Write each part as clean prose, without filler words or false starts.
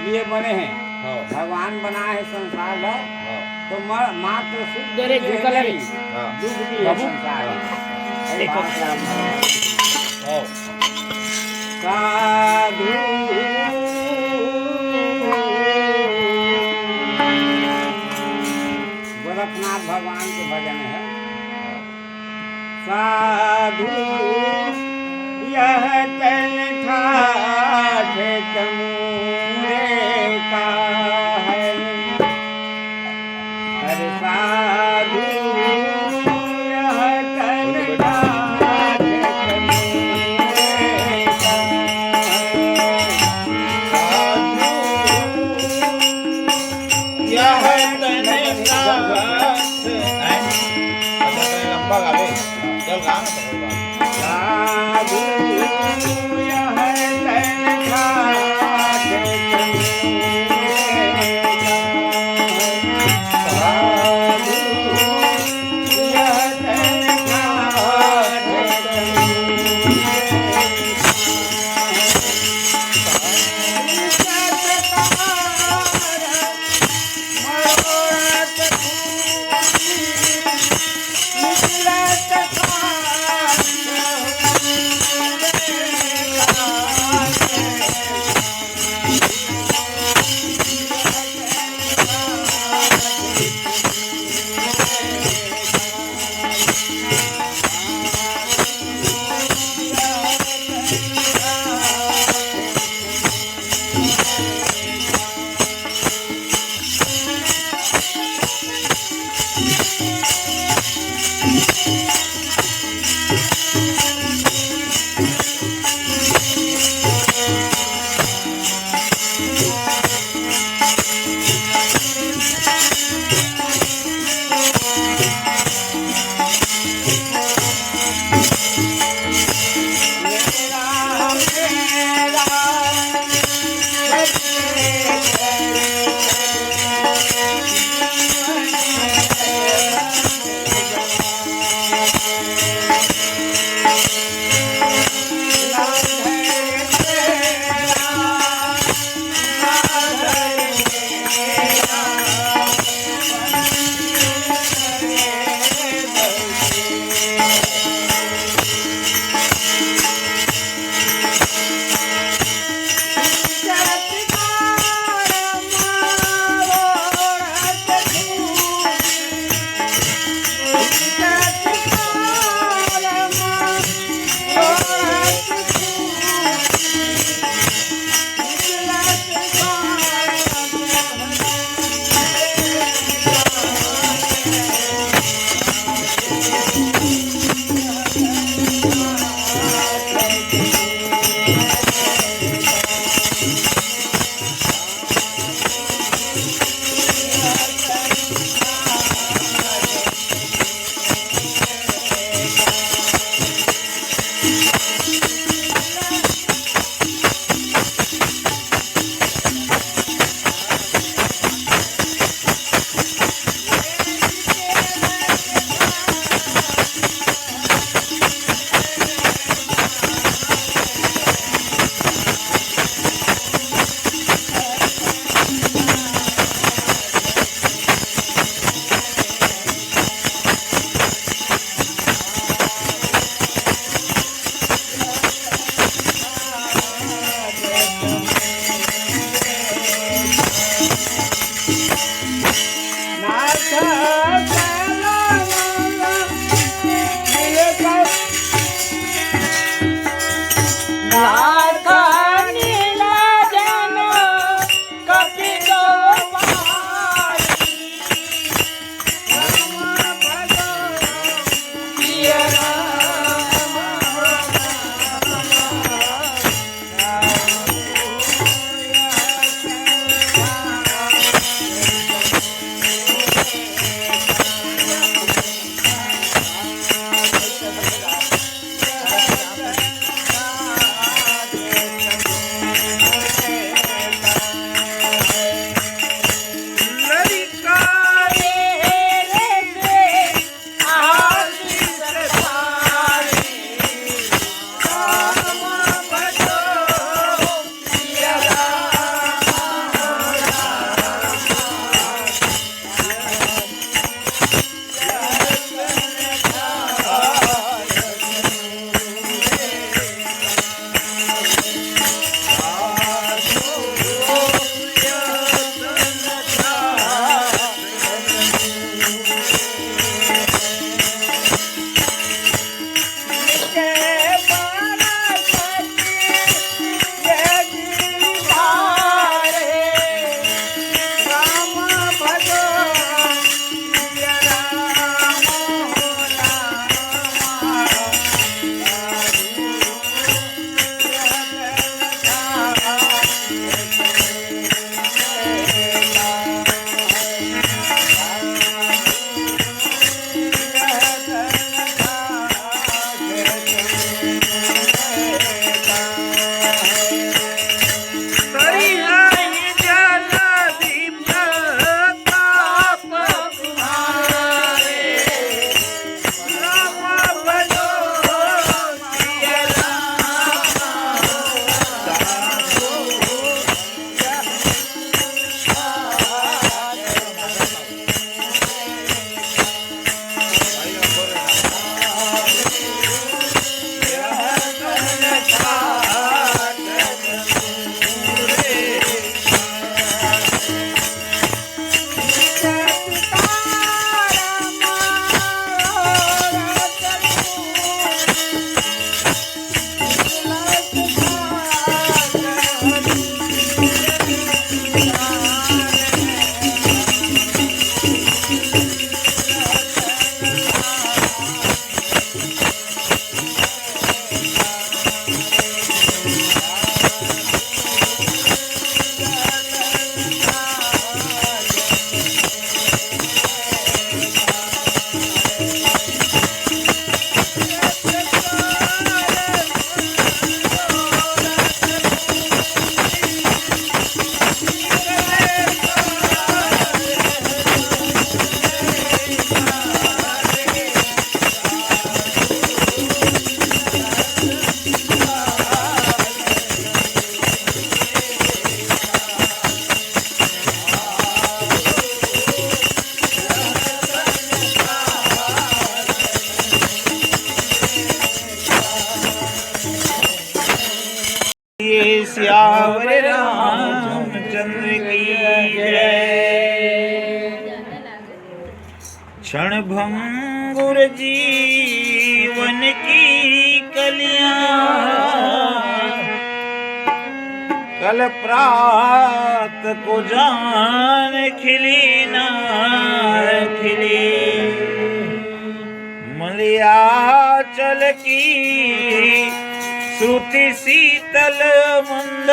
लिए बने हैं, भगवान बनाए है संसार ला, तो मात्र सुख दुख भी है संसार साधु गोरखनाथ भगवान के भजन है। साधु यह तन ठाठ तमूरे का है, अरे साधु यह तन ठाठ तमूरे का है, साधु यह तन लंबा गावे चल गाना साधु यह तन ठाठ Oh ये सियावर रामचंद्र की जय। क्षण भंगुर जीवन की कलियां कल प्रात को जान खिली न खिली। मलयाचल की श्रुति शीतल मंद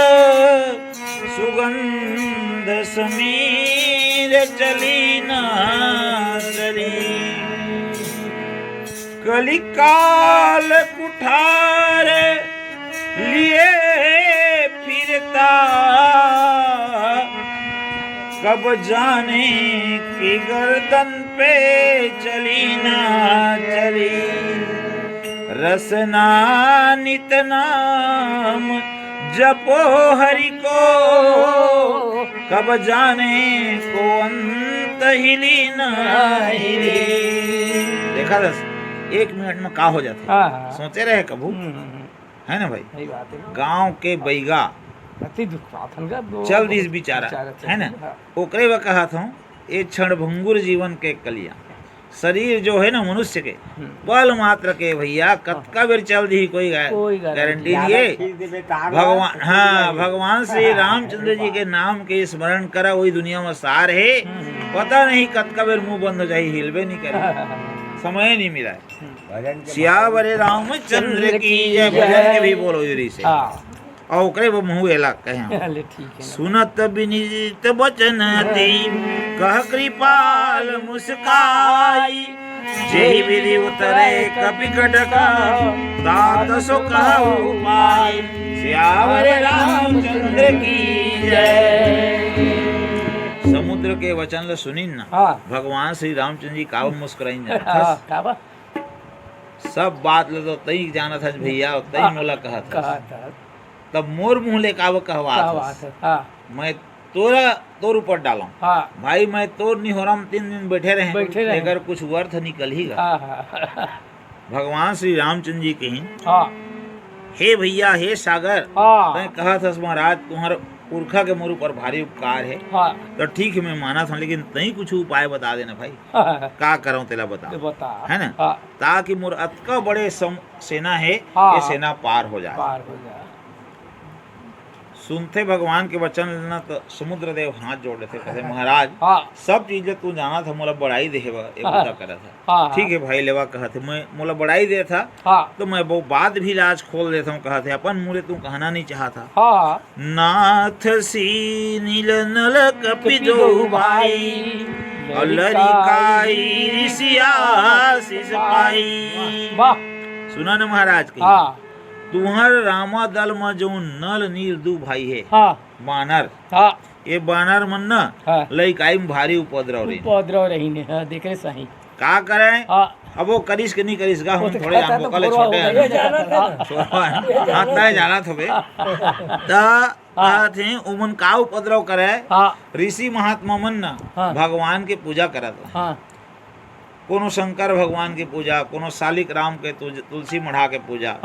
सुगंध समीर चली न चली। कलिकाल कुठार लिए फिरता कब जाने की गर्दन पे चली ना चली। रसना नित नाम जपो हरि को कब जाने को अंत हिली ना हिली। देखा दस 1 मिनट में का हो जाते सोचे रहे कबू है ना भाई। गांव के बैगा चल दिस बिचारा है ना ओकरे व कहा था ये क्षण भंगुर जीवन के कलिया। शरीर जो है ना मनुष्य के बल मात्र के भैया कतका बेर चल दी कोई गारंटी नहीं है। भगवान हाँ भगवान श्री रामचंद्र जी के नाम के स्मरण करा वही दुनिया में सार है। पता नहीं कतका बेर मुंह बंद हो जाए हिलबे नहीं करे समय नहीं मिला है। सियावर रामचंद्र की जय भजन के भी बोलो यूरी से और ओकरे वो मुँह एला कहे सुनत विनीत वचन अति कह कृपाल मुस्काई। जेहि विधि उतरे कपि कटका तात सो कहु उपाय। सियावर रामचंद्र की जय। समुद्र के वचन ल सुनिन ना भगवान श्री रामचंद्र जी काव मुस्कुराइन जा सब बात ले तो तई जाना था भैया तई मोला कहा था तब मोर मुँह ले काव कहवा मैं तोर ऊपर डाला भाई मैं तोर नहीं हो रहा 3 दिन बैठे रहे अगर कुछ अर्थ निकल ही भगवान श्री रामचंद्र जी कहीं हे भैया हे सागर मैं कहा था महाराज तुम्हारा पुरखा के मोर ऊपर भारी उपकार है तो ठीक है मैं माना था लेकिन तई कुछ उपाय बता देना भाई का करूं तेला बता है ना ताकि मोर अतका बड़े सेना है ये सेना पार हो जाए। सुनते भगवान के वचन लेना तो समुद्र देव हाथ जोड़ रहे थे कहते महाराज सब चीजें तू जाना था मोला बड़ाई दे करा था ठीक है भाई लेवा कहा थे मैं मोला बड़ाई दे था तो मैं वो बात भी लाज खोल देता हूँ कहा थे अपन मुरे तू कहना नहीं चाहता। नाथ सी नील नल कपि दो भाई और लरिकाई ऋषिया शिष पाई। सुना न महाराज की तुम्हार रामा दल में जो नल नील दू भाई है बानर ये बानर मन न लइकाई में भारी उपद्रव रही ने देख रहे सही का करे अब वो करिस के नहीं करिस गा हम थोड़े हम कल छोटे हां तय जाना थोबे ता थे उमन का उपद्रव करे ऋषि महात्मा मन न भगवान के पूजा करत कोनो शंकर भगवान की पूजा कोनो शालिक राम के तुलसी मढ़ा के पूजा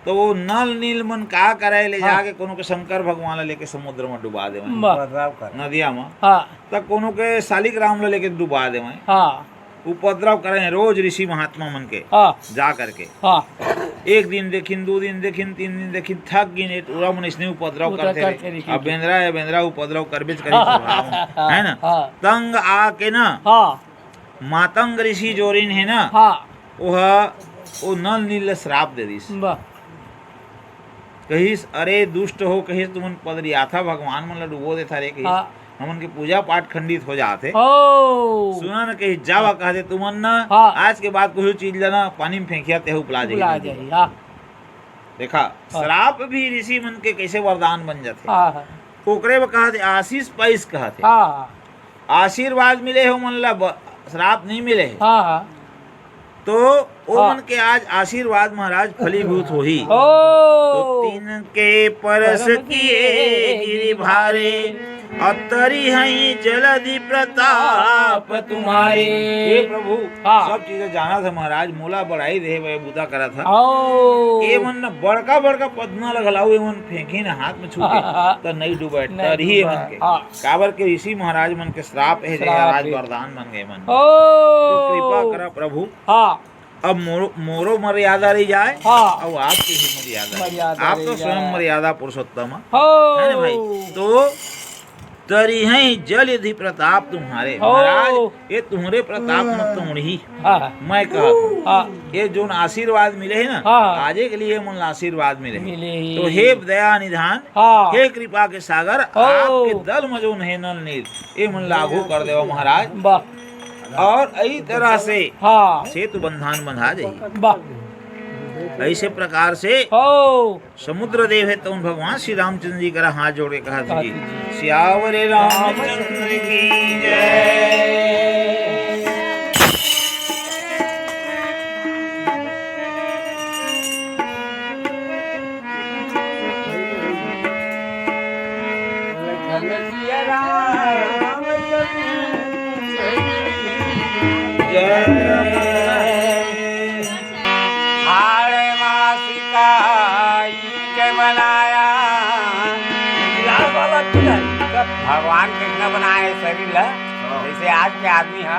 तो वो नल नील मन का करे ले जाके कोनो के शंकर भगवान लेके समुद्र में डुबा दे नदिया में तो कोनो के शालिक राम लेके डुबा दे उपद्रव करे रोज ऋषि महात्मा मन के जा करके 1 दिन देखिन 2 दिन देखिन 3 दिन देखिन थक गिन पूरा मन इसने उपद्रव करते अब बेंद्रा उपद्रव करबेच करी है ना तंग आके ना मातंग ऋषि जोरिन है ना वो नल नील श्राप दे दिस कहिस अरे दुष्ट हो कहिस तुमन पदरिया था भगवान मन ला डुबो देता रे कहिस हमन के पूजा पाठ खंडित हो जाते सुना न कहिस जावा कहते तुमन न आज के बाद कोई चीज लेना पानी में फेंकिया तेहु पिला जाएगी। देखा श्राप भी ऋषि मन के कैसे वरदान बन जाते ओकरे में कहते आशीष पैस कहते आशीर्वाद मिले हो मन ला श्राप नहीं मिले तो ओमन के आज आशीर्वाद महाराज फलीभूत हो ही तो 3 के परस किए गिरि भारे अतरी हई जलधि प्रताप तुम्हारे। हे प्रभु हाँ। सब चीजें जाना था महाराज, मोला बढ़ाई दे भाई बुदा करा था। ओ ए मन न बड़का बड़का पदना लगलाऊ, ए मन फेंकी न हाथ में छूटे तो नहीं डूबे, तरी मन के हाँ। काबर के ऋषि महाराज मन के श्राप है, श्राप आज है। वरदान बन गए मन। ओ तो कृपा करा प्रभु, हाँ अब मोरो मर्यादा रही जाए हाँ और आपकी भी मर्यादा मर्यादा आप तो रही स्वयं जाए। मर्यादा पुरुषोत्तम हो है ना भाई। तो तरी है जल यदि प्रताप तुम्हारे। हो। महाराज ये तुम्हारे प्रताप मत तुम ही हाँ मैं कहता हाँ ये जो आशीर्वाद मिले है ना, हाँ। आजे के लिए मन आशीर्वाद मिले मिले ही। तो हे दया निधान, हाँ हे कृपा के सागर, हो। आपके दल में जो है नल नील ये मन लागू कर देवा महाराज, वाह और इस तरह से हाँ सेतु बंधन बंधा जाए। वाह ऐसे प्रकार से हो समुद्र देव है तो उन भगवान श्री रामचंद्र जी का हाथ जोड़ के कहा कहा जी जी। सियावरे रामचंद्र की जय। हाड़े मासिका ईट बनाया लाल बाबा भगवान कृष्ण बनाए शरीर ला, जैसे आज के आदमी है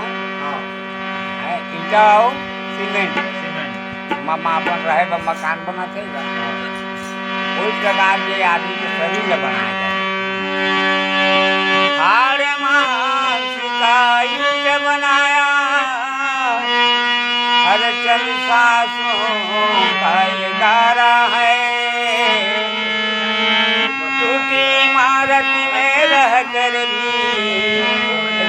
ईटा और सीमेंट मामा अपन रहे बा मकान बनाते उस प्रकार के आदमी के शरीर ला बनाया जाए। हाड़े मासिका ईट बनाया हर चल सासों का ये गारा है, टूटी इमारत में रह कर भी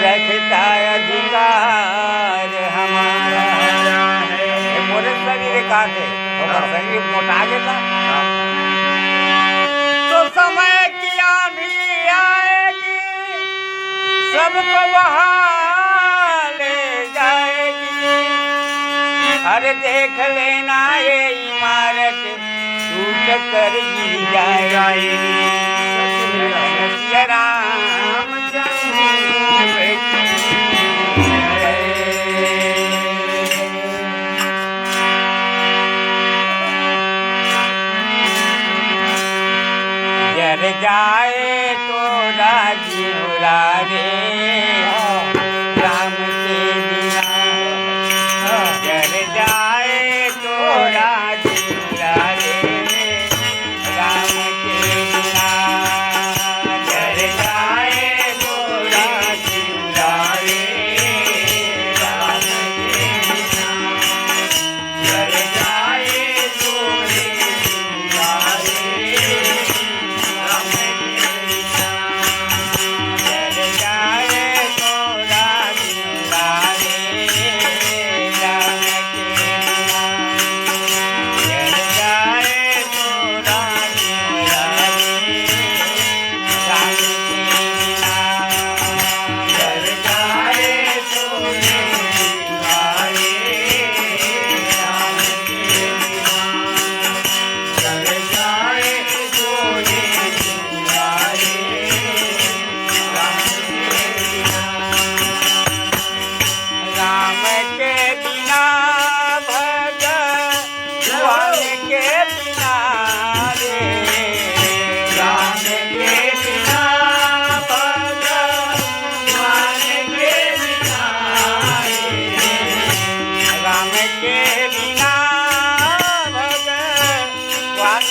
रखता अधिकार हमारा है। ये मोरे शरीर का थे और शरीर मोटा देता तो समय की आंधी आएगी सबको वहाँ ले जाएगी। अरे देख लेना ये इमारत टूट कर गिर जाएगी। सिया रामचंद्र की जय। जर जाए तो राजी उड़ा रे राम के बिना, जर जाए तो राजी उड़ा रे राम के बिना, जर जाए तो राजी उड़ा रे राम के बिना, जर जाए तो उड़ा रे राम के बिना, जर जाए तो राजी उड़ा रे राम के बिना, जर जाए तो राजी उड़ा रे राम के बिना, जर जाए तो उड़ा रे राम के बिना, जर जाए तो उड़ा रे राम के बिना। राम के बिना भगवान के बिना रे, राम के बिना भगवान के बिना रे, राम के बिना भगवान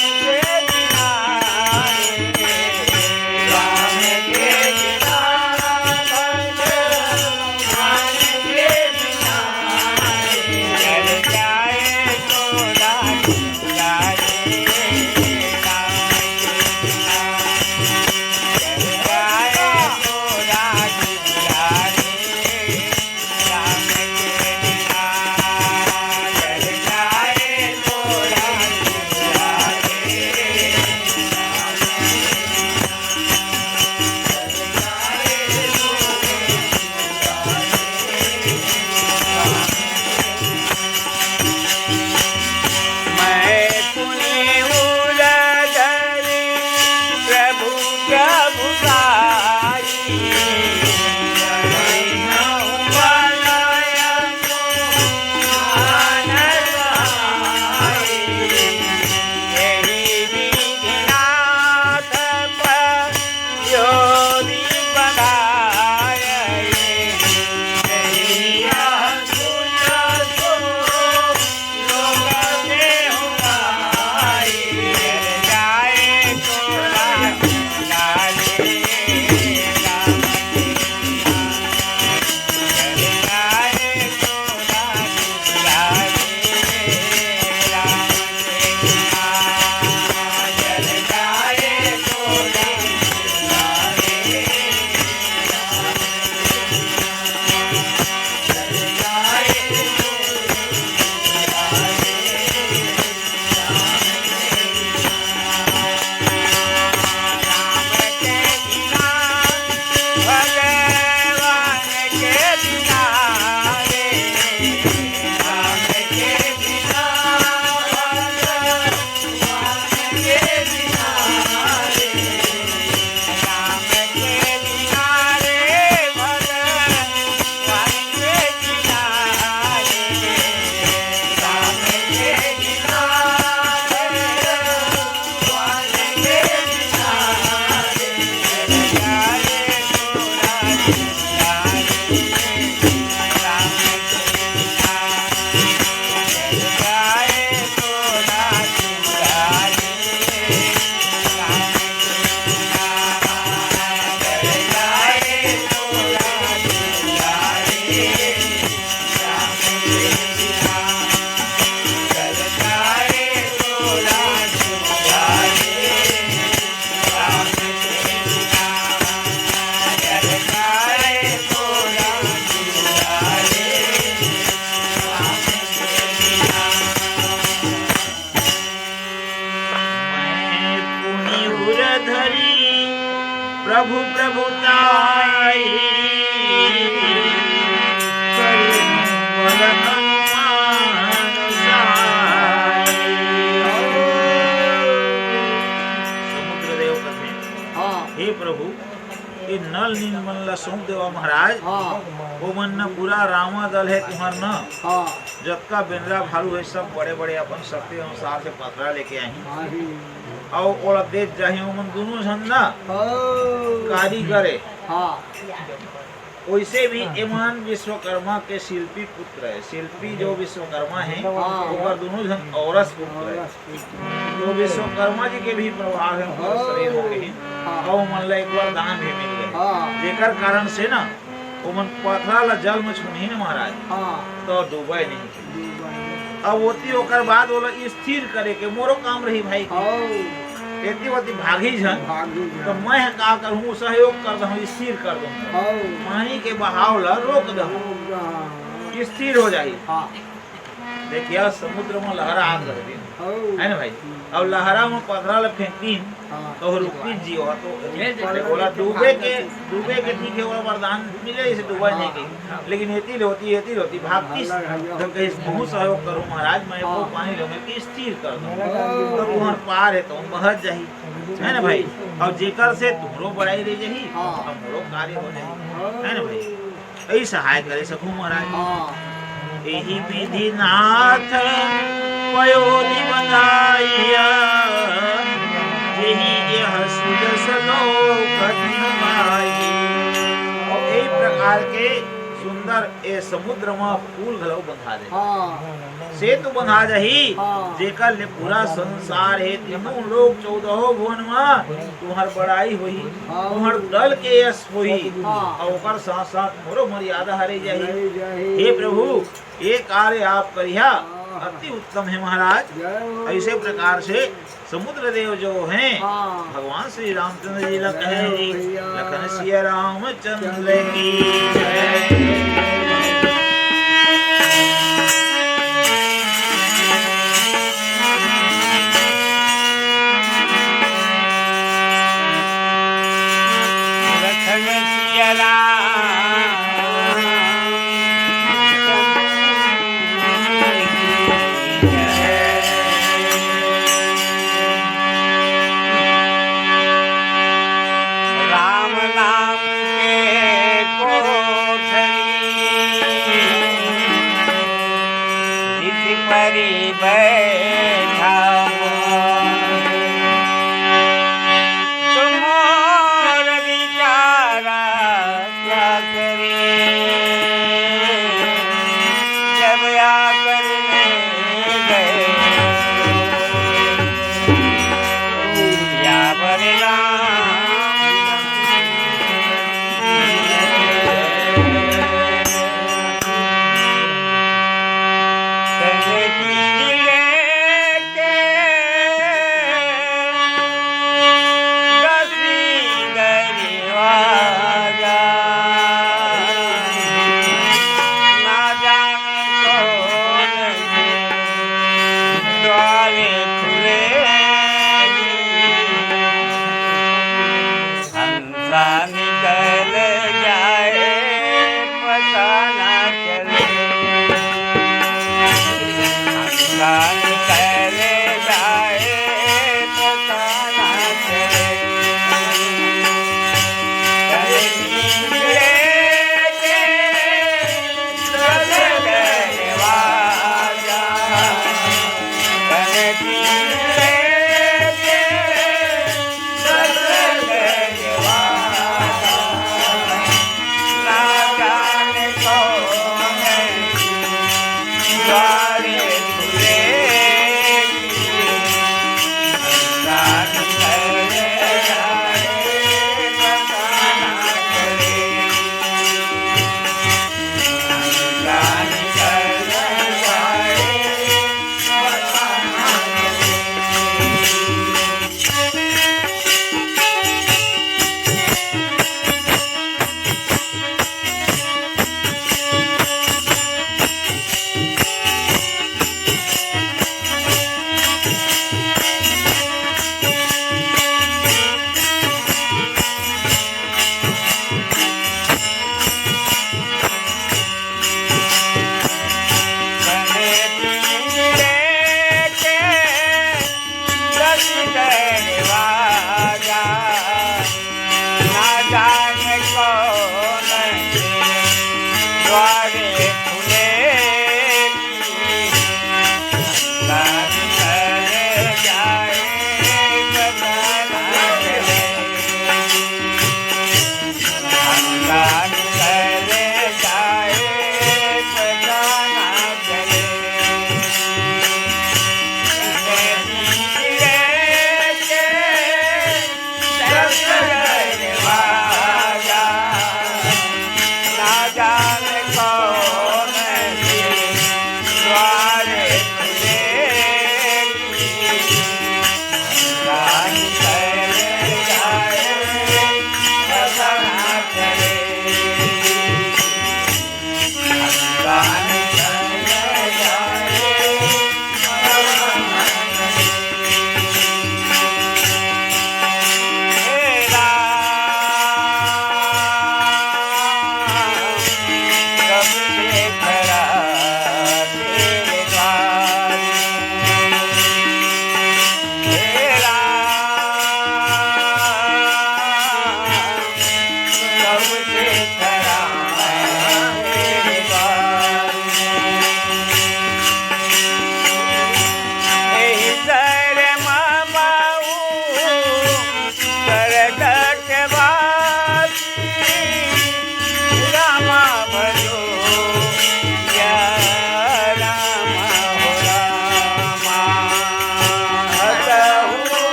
धरी प्रभु प्रभुताई करेनु बल अनुमान साई। समुद्रदेव कहते हे प्रभु ये नल नील मन ला सौंप देवा महाराज। वो मन न पूरा रामा दल है तुम्हार न जतका बेंद्रा भालू है सब बड़े बड़े अपन शक्ति अनुसार से पथरा लेके आई और ओला देख जाही मन दोनों झंडा कारीगर है। वैसे भी एमान विश्वकर्मा के शिल्पी पुत्र है। शिल्पी जो विश्वकर्मा है वो दोनों जन औरस पुत्र है। तो विश्वकर्मा जी के भी प्रभाव है शरीर में और मन ला एक बार दान भी मिल गए जेकर कारण से ना वो मन पथरा ला जल में छुनी न महाराज तो डूबे नहीं। अब होती होकर बाद बोला स्थिर करे के मोरो काम रही भाई एती वती भागी जन तो मैं का करूँ सहयोग कर दूँ स्थिर कर दूँ पानी के बहाव ला रोक दूँ स्थिर हो जाए। देखिए समुद्र में लहरा आ गई है ना भाई। अब लहरा में पथरा ला फेंकीन तो रुकी जियो तो बोला डूबे के ठीक है वो वरदान मिले इसे डूबा नहीं गई लेकिन एती होती भागती तो कहीं बहुत सहयोग करूँ महाराज मैं वो पानी लूंगा कि स्थिर कर दूँ तो तुम्हार पार है तो बहत जाही है ना भाई। और जेकर से तुमरो बड़ाई रह जाही और मोरो कार्य हो जाही है ना भाई। यही सहाय करे सकूं महाराज। यही विधि नाथ पयोधि बंधाइया यही यह सुजस लोक माई। और यही प्रकार के सुंदर ए समुद्र में फूल घलो बंधा दे सेतु बंधा जाही जेकर ले पूरा संसार है तीनों लोग 14 भुवन में तुम्हार बड़ाई होई तुम्हार दल के यश होई और ओकर साथ साथ मोरो मर्यादा हरे जाही। हे प्रभु ये कार्य आप करिया अति उत्तम है महाराज। ऐसे प्रकार से समुद्र देव जो हैं भगवान श्री रामचंद्र जी कहे लखन सिया रामचंद्र की जय। राम नाम के कोठरी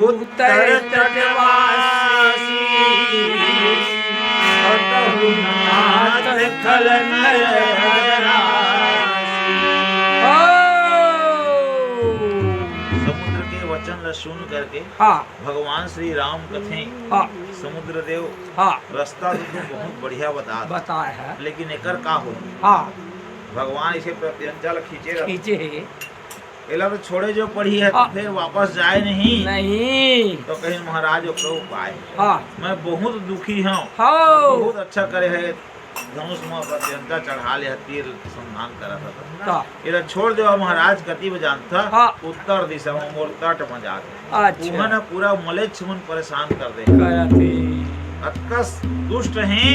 उत्तर तटवासी अतहु नाथ खल नर समुद्र के वचन सुन करके भगवान श्री राम कथे समुद्र देव रास्ता तो बहुत बढ़िया बताया है, लेकिन एकर का हो भगवान इसे प्रत्यंचल खींचे एला तो छोड़े जो पढ़ी है तो फिर वापस जाए नहीं तो कहीं महाराज को उपाय मैं बहुत दुखी हूँ बहुत अच्छा करे है धनुष में प्रत्यंता चढ़ा ले तीर संधान करा था एला छोड़ दे महाराज कति में जानता उत्तर दिशा में मोर तट में जाके उन्होंने पूरा मलेच्छ मन परेशान कर दे अतकस दुष्ट हैं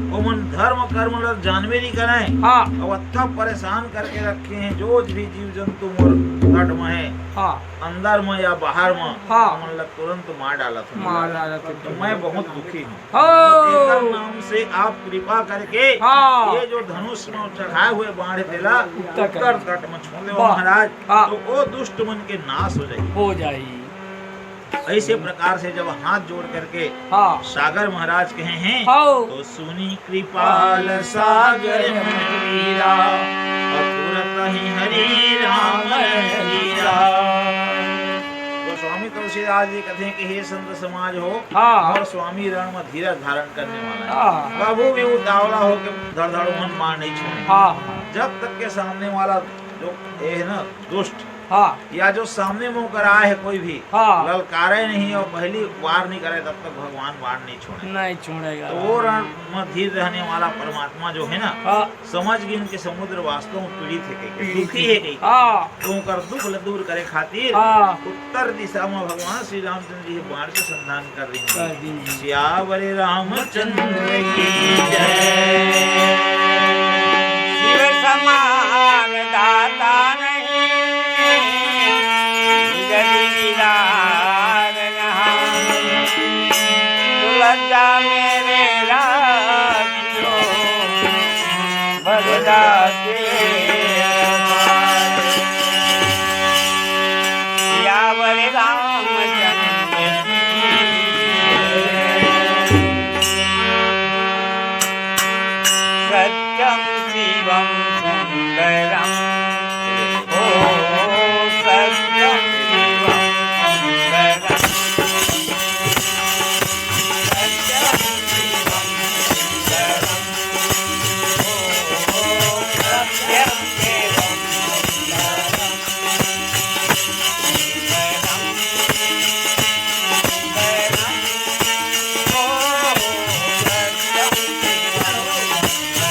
वो मन धर्म कर्म जानवे नहीं कराए और अत्ता परेशान करके रखे हैं जो भी जीव जंतु मोर तट में है हाँ अंदर में या बाहर में हाँ। मन लग तुरंत मार डाला था मार डाला था। तो मैं बहुत दुखी हूँ हो एकर नाम से आप कृपा करके हाँ। ये जो धनुष में चढ़ाए हुए बाण देला उत्तर उत्तर तट में छोड़ दो वाह। महाराज हाँ। तो वो दुष्ट मन के नाश हो जाए। हो जाई। ऐसे प्रकार से जब हाथ जोड़ करके हाँ सागर महाराज कहे हैं हो तो सुनी कृपाल सागर मीरा अपुरत ही हरि राम हीरा। तो स्वामी तुलसीदास जी कहते हैं कि हे संत समाज हो हाँ। और स्वामी रण में धीरज धारण करने वाला है। हाँ। बाबू भी उतावला होकर धड़ धड़ मन मार नहीं छोड़े। हाँ जब तक के सामने वाला जो ये है ना दुष्ट हाँ या जो सामने मुंह कर आए है कोई भी हाँ। ललकारे नहीं और पहली वार नहीं करे तब तक भगवान वार नहीं छोड़े। नहीं छोड़ेगा। तो वो रण में धीर रहने वाला परमात्मा जो है ना हाँ समझ गए उनके समुद्र वास्तव में पीड़ित है कहीं दुखी है कहीं हाँ तो कर दुख दूर करे खातिर हाँ। उत्तर दिशा में भगवान श्री रामचंद्र जी बाण से संधान कर रही कर हैं। दीजिए। सियावर रामचंद्र की जय। शिव समान दाता नहीं जगी गिरार नहाए। तू लज्जा मेरे राखियो बरदा के अपार। सियावर रामचंद्र की जय। सत्यम शिवम सुंदरम ओ सत्यम शिवम सुंदरम सत्यम शिवम सुंदरम ओ सत्यम शिवम सुंदरम सुंदरम सुंदरम ओ सत्यम शिवम सुंदरम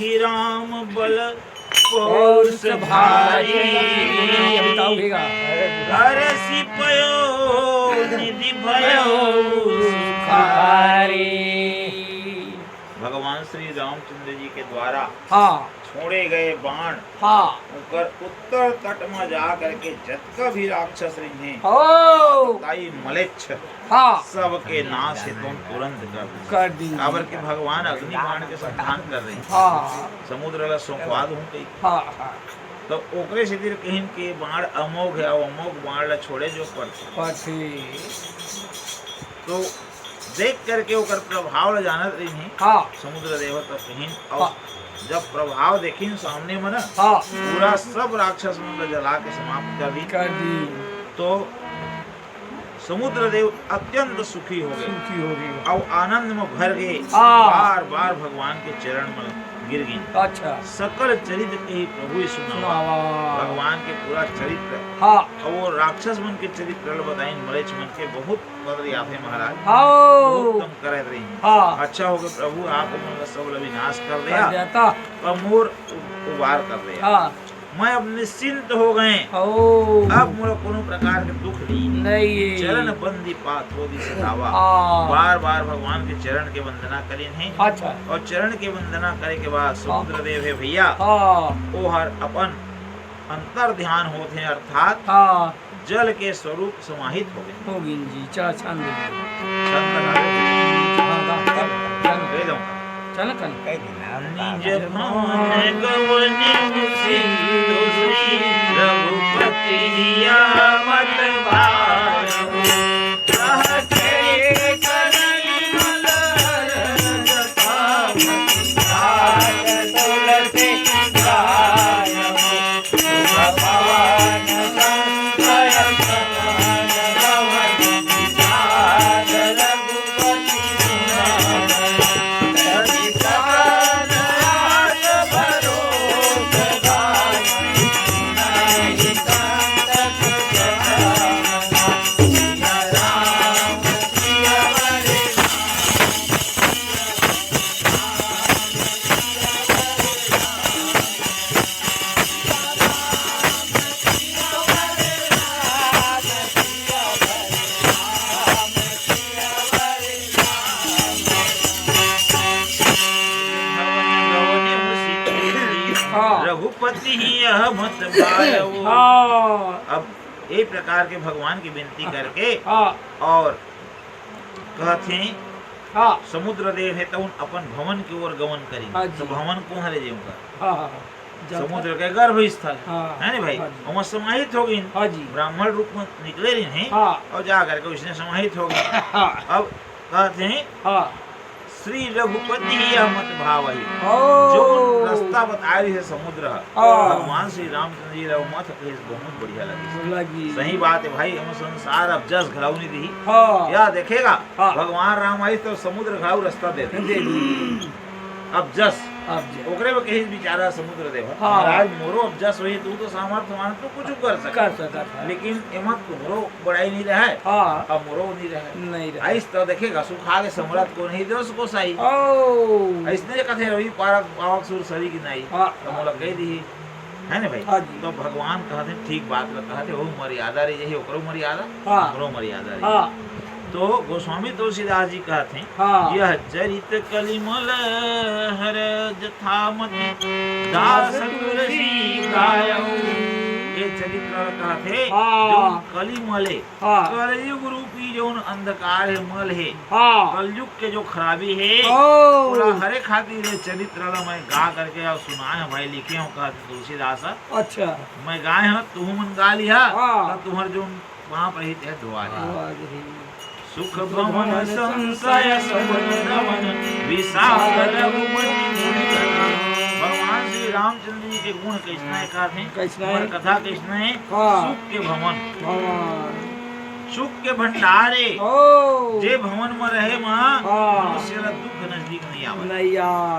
देखी राम बल पौरुष भारी, हरसि पयो निधि भयो सुखारी। भगवान श्री रामचंद्र जी के द्वारा छोड़े गए बाण ऊपर उत्तर तट में जा करके जतका भी राक्षस रहे ताई मलेच्छ सबके नाश तुम तुरंत कर दी। काबर के भगवान अग्नि बाण के संधान कर रहे हैं, समुद्र ला सोंकवा दूं कई तो ओकरे से दिर कहिन के बाण अमोघ है, अमोघ बाण ला छोड़े जो पड़ती तो देख करके ओकर प्रभाव ला जानत रही है समुद्र देवता कहिन। और जब प्रभाव देखिन सामने में ना पूरा सब राक्षस मन जला के समाप्त कर दी तो समुद्र देव अत्यंत सुखी हो गए और आनंद में भर गए, बार बार भगवान के चरण में गिर गए। अच्छा सकल चरित्र के ही प्रभु सुना भगवान के पूरा चरित्र और वो राक्षस मन के चरित्र बताइन मलेच्छ मन के बहुत बदल आते महाराज तुम करत रही। अच्छा हो गए प्रभु आप मन सब विनाश कर दिया और मोर उबार कर दिया, मैं अब निश्चिंत हो गए, अब मोर कोनो प्रकार के दुख नहीं। चरण बंदी पात हो सतावा, बार बार भगवान के चरण के वंदना करीन है। अच्छा। और चरण के वंदना करे के बाद समुद्र देव है भैया वो हर अपन अंतर ध्यान होते हैं, अर्थात जल के स्वरूप समाहित हो गए जी। चल कल निज भवन गवनि सिंधु श्री रघुपति मत भायो, कहते करनि मलर जटामति घाट तुलसी गायो, भगवान संशय समान गवनि विचार रघुपति रघुपति ही यह मत भायो। अब एक प्रकार के भगवान की विनती करके और कहते समुद्र देव है तो उन अपन भवन की ओर गमन करेंगे। तो भवन को हरे जाऊंगा समुद्र के गर्भ स्थल है ना भाई, वहाँ समाहित हो गई, ब्राह्मण रूप में निकले रही हैं और जा करके उसने समाहित हो गई। अब कहते हैं श्री रघुपति यह मत भाव है, जो रास्ता बता रही है समुद्र भगवान श्री रामचंद्र जी मत बहुत बढ़िया लगी। सही बात है भाई, हम संसार अब जस घराव नहीं दी या देखेगा भगवान राम आई तो समुद्र घराव रास्ता दे अब जस ओकरे में कहीं बेचारा समुद्र देव महाराज मोरो अब जस वही तू तो सामर्थ्य मान तो कुछ कर सकता, लेकिन एमत मोरो बड़ाई नहीं रहा है अब मोरो नहीं रहा आइस तो देखेगा सुख आगे समरथ को नहीं दो उसको सही इसने कथे रवि पारक पावक सुर सरी की नहीं तो मोला कह दी है ना भाई। तो भगवान कहते ठीक बात कहते वो मर्यादा रही यही ओकरो मर्यादा हमरो मर्यादा रही। तो गोस्वामी तुलसीदास जी कहते हैं यह चरित कलिमल हर जथामति दास तुलसी गायो। ये चरित्र कहते जो कलिमले कलयुग रूपी जो अंधकार है मल है कलयुग के जो खराबी है पूरा हरे खातिर चरित्र मैं गा करके और सुनाए भाई लिखे हूँ कहते तुलसीदास। अच्छा मैं गाए हूँ तू मन गा लिया तुम्हारे जो वहाँ पर ही दुआ सुख भवन संशय समुद्रवन विशाल रघुपति। भगवान श्री रामचंद्र जी के गुण कृष्ण है कथा कृष्ण है सुख के भवन सुख के भंडारे जे भवन में रहे माँ मनुष्य दुख नजदीक नहीं आवा।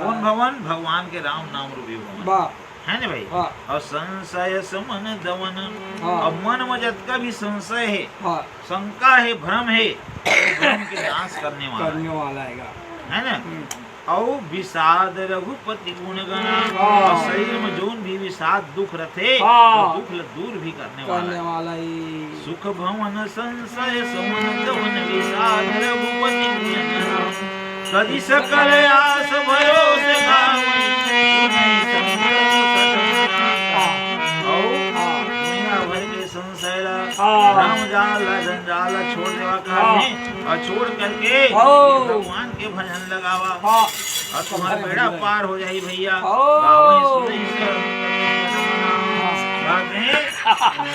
कौन भवन? भगवान के राम नाम रूपी भवन है ना भाई। और संशय समन दवन और मन में जतका भी संशय है शंका है भ्रम है भ्रम के नाश करने वाला है ना। और विषाद रघुपति गुण गणा। और शरीर में जोन भी विषाद दुख रथे दुख दूर भी करने वाला सुख भवन संशय समन गवन विषाद रघुपति गुण गणा। कदि सकल आस भरोसे गावई सुनई राम जाला जंजाला छोड़ देवा करने और छोड़ करके भगवान के भजन लगावा और तुम्हारा बेड़ा पार हो जाए भैया।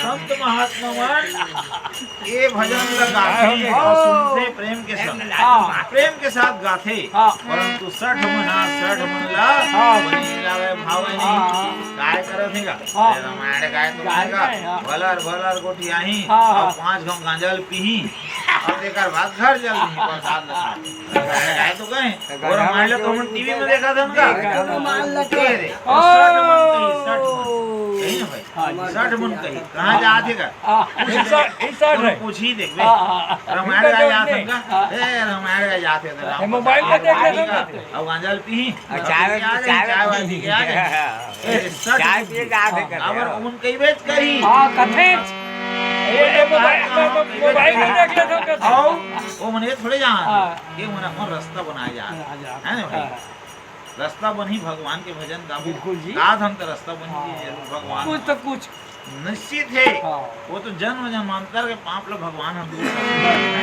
संत महात्मा ये भजन गाथे और सुनते प्रेम के साथ गाथे परंतु 60 मन ला बनी लावे भावे नहीं काय करत हेगा रामायण गाय तो हेगा भलर गोटी आही और 5 घाव गांजल पीही और एकर बाद घर चल नहीं प्रसाद लगा गाय तो कहे और रामायण तो हम टीवी में देखा था उनका रामायण लगे रे 60 मन कही कहाँ जाते का पूछ ही देख रामायण का जाते का रामायण का जाते थे मोबाइल में देख लेते अब गांजल पी चाय पी के आ गए चाय पिए जाते और उन कई बेच करी कथे मोबाइल में देख लेते आओ वो मने थोड़े जान ये मने कौन रास्ता बनाया जा है ना भाई रास्ता बनी भगवान के भजन का बिल्कुल जी आज हम तो रास्ता बनी भगवान कुछ तो कुछ निश्चित है वो तो जन्म जन्मांतर के पाप लोग भगवान हम दूर करते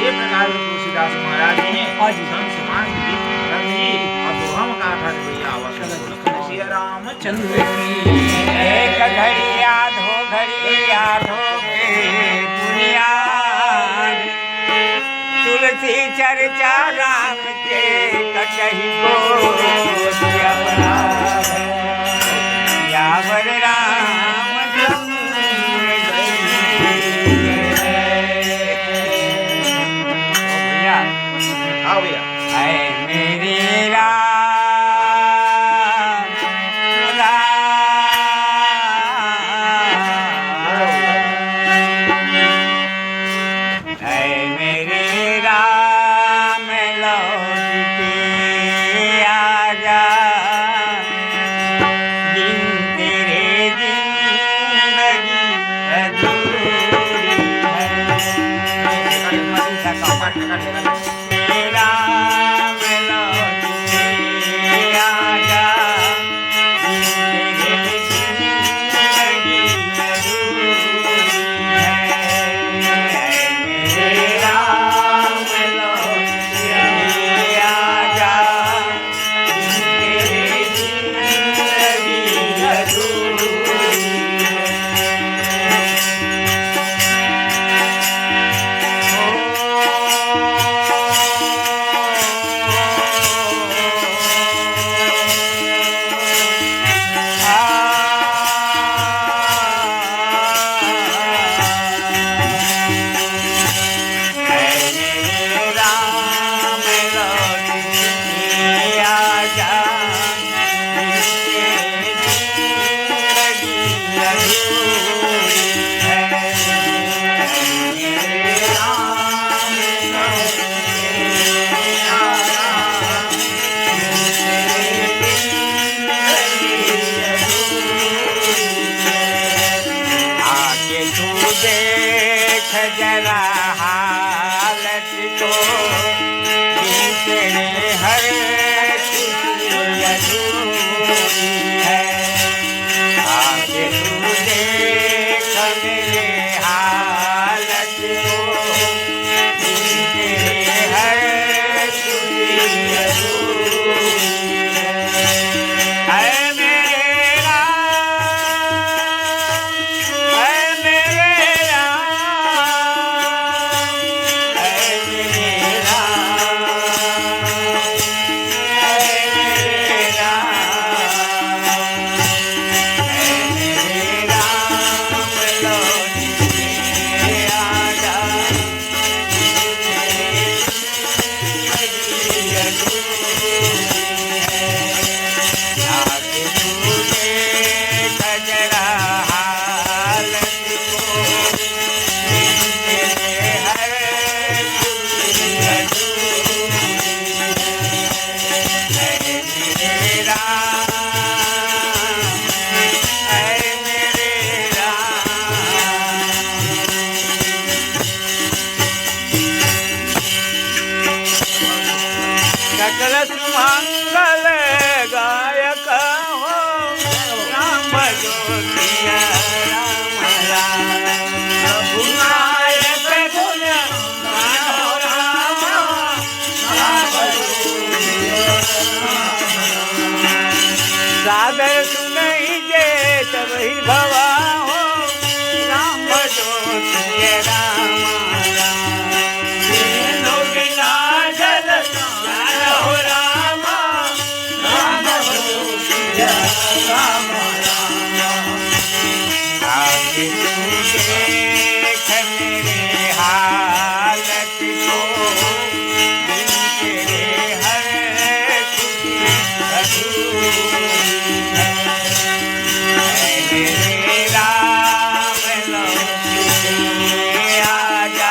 ये प्रकार के तुलसीदास महाराज जी हैं संत समाज के जी और दोहा में कहा था भैया आवश्यक श्री रामचंद्र की एक घड़ी याद हो के दुनिया तुलसी चर्चा राम के कहीं को दिया बना यावर राम भैया है मेरे राम है मेरे राम लौट के आजा सागर सुनई जे तब ही भवा हो राम भजो तुझे रामा राम तीनों बिना जल काल हो रामा राम भजो तुझे रामा राम आगे तू देख मेरे हालत को दिल तेरे हर खुशी अधूरी है मेरे राम लौट के आजा